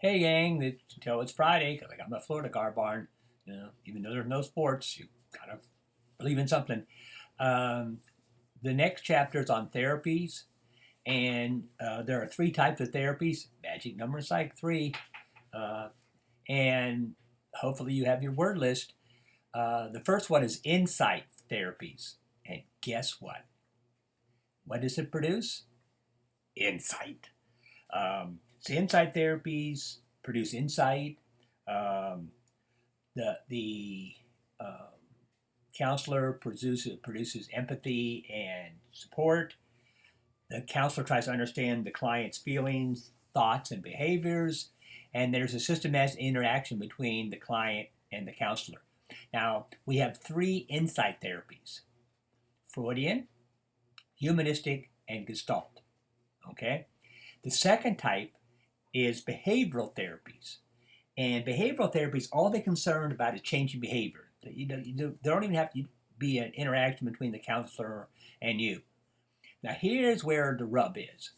Hey gang, it's Friday because I got my Florida car barn. Even though there's no sports, you gotta believe in something. Um, the next chapter is on therapies, and there are three types of therapies. Magic number psych three, uh, and hopefully you have your word list. The first one is insight therapies, and guess what? What does it produce? Insight. So insight therapies produce insight. Um, the counselor produces empathy and support. The counselor tries to understand the client's feelings, thoughts, and behaviors. And there's a systematic interaction between the client and the counselor. Now, we have three insight therapies: Freudian, humanistic, and Gestalt. Okay? The second type is behavioral therapies. And behavioral therapies, all they're concerned about is changing behavior. There don't even have to be an interaction between the counselor and you. Now, here's where the rub is.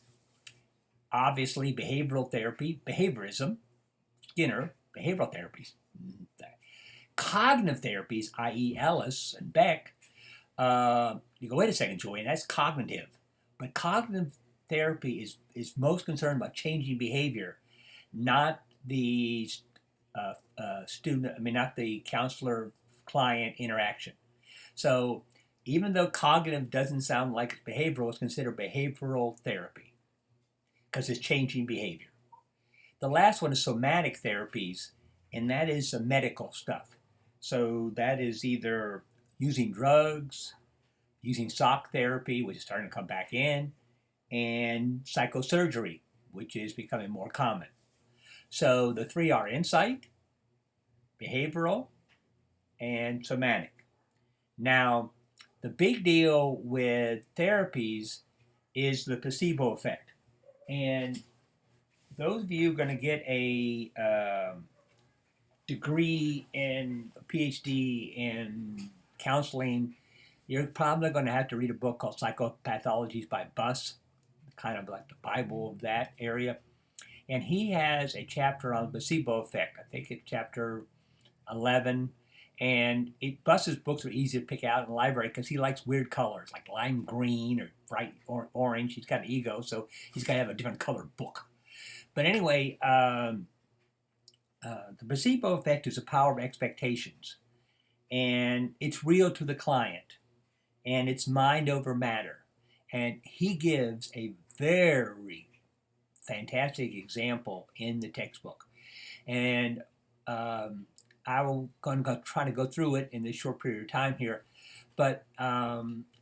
Obviously, behavioral therapy, behaviorism, Skinner, behavioral therapies. Cognitive therapies, i.e., Ellis and Beck, you go, wait a second, Joey, that's cognitive. But cognitive therapy is most concerned about changing behavior, not the not the counselor client interaction. So even though cognitive doesn't sound like behavioral, it's considered behavioral therapy because it's changing behavior. The last one is somatic therapies, and that is the medical stuff. So that is either using drugs, using shock therapy, which is starting to come back in, and psychosurgery, which is becoming more common. So the three are insight, behavioral, and somatic. Now, the big deal with therapies is the placebo effect. And those of you going to get a degree in a PhD in counseling, you're probably going to have to read a book called Psychopathologies by Buss, kind of like the Bible of that area. And he has a chapter on the placebo effect. I think it's chapter 11. And Buss's books are easy to pick out in the library because he likes weird colors, like lime green or bright orange. He's got an ego, so he's got to have a different colored book. But anyway, the placebo effect is the power of expectations, and it's real to the client, and it's mind over matter. And he gives a very fantastic example in the textbook. And I will going to try to go through it in this short period of time here. But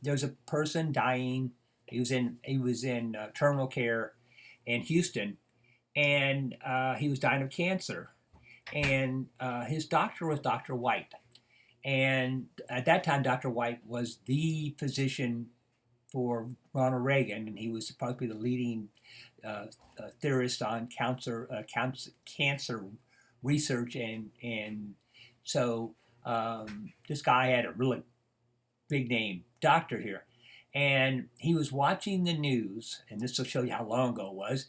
there's a person dying. He was in terminal care in Houston, and he was dying of cancer. And his doctor was Dr. White. And at that time, Dr. White was the physician for Ronald Reagan, and he was supposed to be the leading theorist on cancer research. And so this guy had a really big name doctor here. And he was watching the news, and this will show you how long ago it was.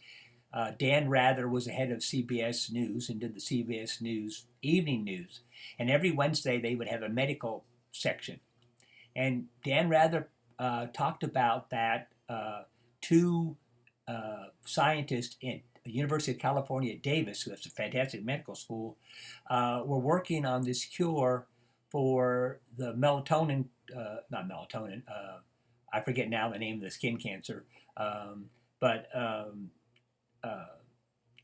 Dan Rather was the head of CBS News and did the CBS News evening news. And every Wednesday they would have a medical section. And Dan Rather talked about that two scientists in the University of California at Davis, who has a fantastic medical school, were working on this cure for the melatonin, not melatonin, I forget now the name of the skin cancer, but uh,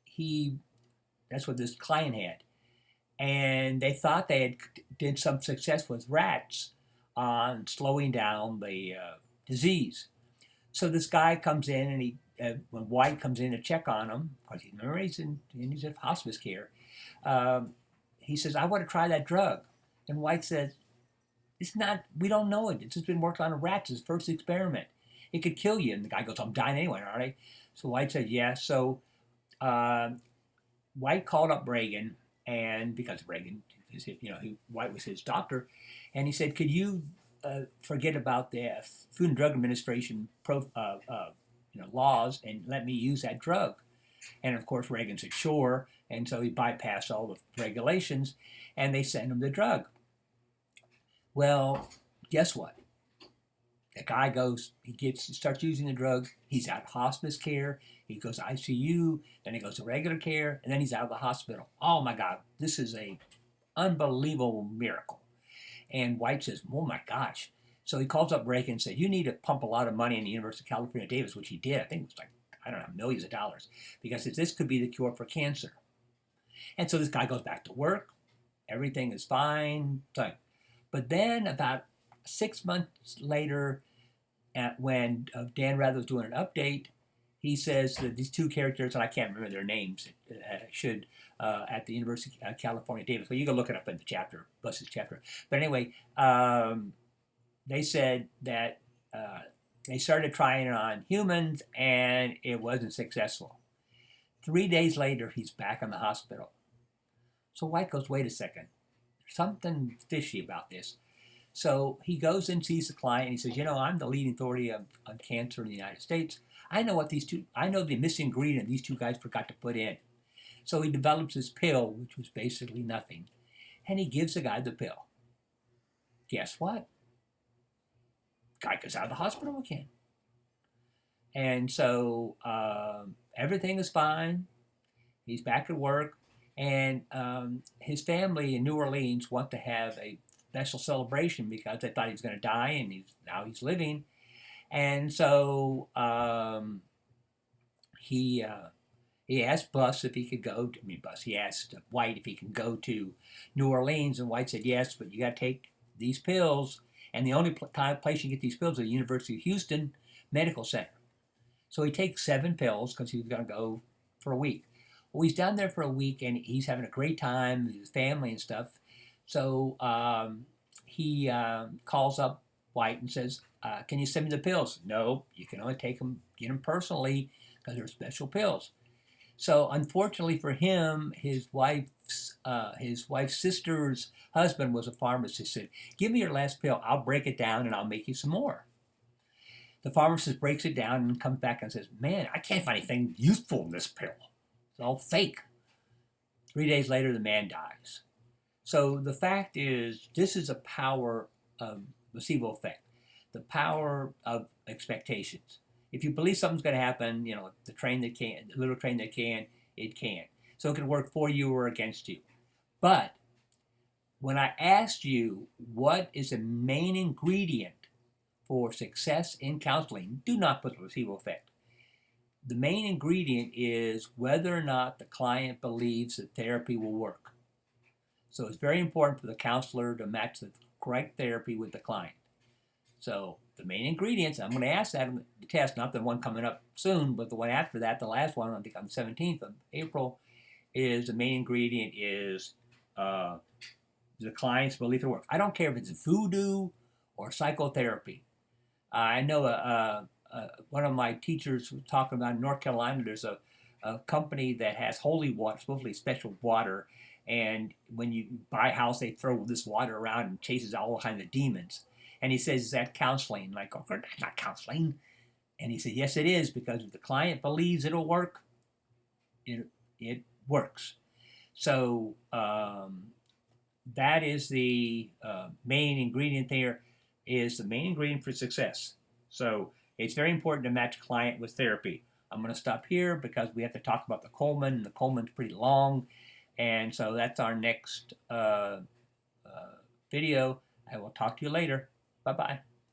he that's what this client had, and they thought they had did some success with rats on slowing down the disease. So this guy comes in, and when White comes in to check on him, because he's in hospice care, um, he says, "I want to try that drug," and White says, "It's not. We don't know it. It's just been worked on in rats. It's the first experiment. It could kill you." And the guy goes, "I'm dying anyway, aren't I?" So White said, "Yeah." So uh, White called up Reagan, and because Reagan, White was his doctor, and he said, "Could you forget about the Food and Drug Administration laws and let me use that drug?" And of course, Reagan said, "Sure." And so he bypassed all the regulations, and they sent him the drug. Well, guess what? The guy goes, starts using the drug. He's out of hospice care. He goes to ICU. Then he goes to regular care, and then he's out of the hospital. Oh my God, this is a unbelievable miracle. And White says, oh my gosh. So he calls up Reagan and said, you need to pump a lot of money in the University of California, Davis, which he did. I think it was like, I don't know, millions of dollars, because this could be the cure for cancer. And so this guy goes back to work. Everything is fine. But then about 6 months later, when Dan Rather was doing an update, he says that these two characters, and I can't remember their names, at the University of California, Davis. But you can look it up in the chapter, Bus's chapter. But anyway, they said that they started trying it on humans, and it wasn't successful. 3 days later, he's back in the hospital. So White goes, wait a second. There's something fishy about this. So he goes and sees the client, and he says, I'm the leading authority on cancer in the United States. I know the missing ingredient these two guys forgot to put in. So he develops this pill, which was basically nothing, and he gives the guy the pill. Guess what? Guy gets out of the hospital again. And so everything is fine. He's back at work, and his family in New Orleans want to have a special celebration because they thought he was going to die, and now he's living. And so he asked Bus if he could go. He asked White if he can go to New Orleans, and White said yes, but you got to take these pills, and the only place you get these pills is the University of Houston Medical Center. So he takes 7 pills because he was going to go for a week. Well, he's down there for a week, and he's having a great time with his family and stuff. So he calls up White and says, can you send me the pills? No, you can only get them personally because they're special pills. So unfortunately for him, his wife's sister's husband was a pharmacist. He said, give me your last pill. I'll break it down and I'll make you some more. The pharmacist breaks it down and comes back and says, man, I can't find anything useful in this pill. It's all fake. 3 days later, the man dies. So the fact is, this is a power of placebo effect, the power of expectations. If you believe something's going to happen, the little train that can, it can. So it can work for you or against you. But when I asked you what is the main ingredient for success in counseling, do not put the placebo effect. The main ingredient is whether or not the client believes that therapy will work. So it's very important for the counselor to match the correct therapy with the client. So the main ingredients, I'm going to ask that in the test, not the one coming up soon, but the one after that, the last one, I think on the 17th of April, is the main ingredient is the client's belief in work. I don't care if it's voodoo or psychotherapy. I know one of my teachers was talking about in North Carolina, there's a company that has holy water, supposedly special water, and when you buy a house, they throw this water around and chases out all kinds of demons. And he says, is that counseling? Like, oh, that's not counseling. And he said, yes, it is, because if the client believes it'll work, it works. So that is the main ingredient there, is the main ingredient for success. So it's very important to match client with therapy. I'm going to stop here because we have to talk about the Coleman, and the Coleman's pretty long. And so that's our next video. I will talk to you later. Bye-bye.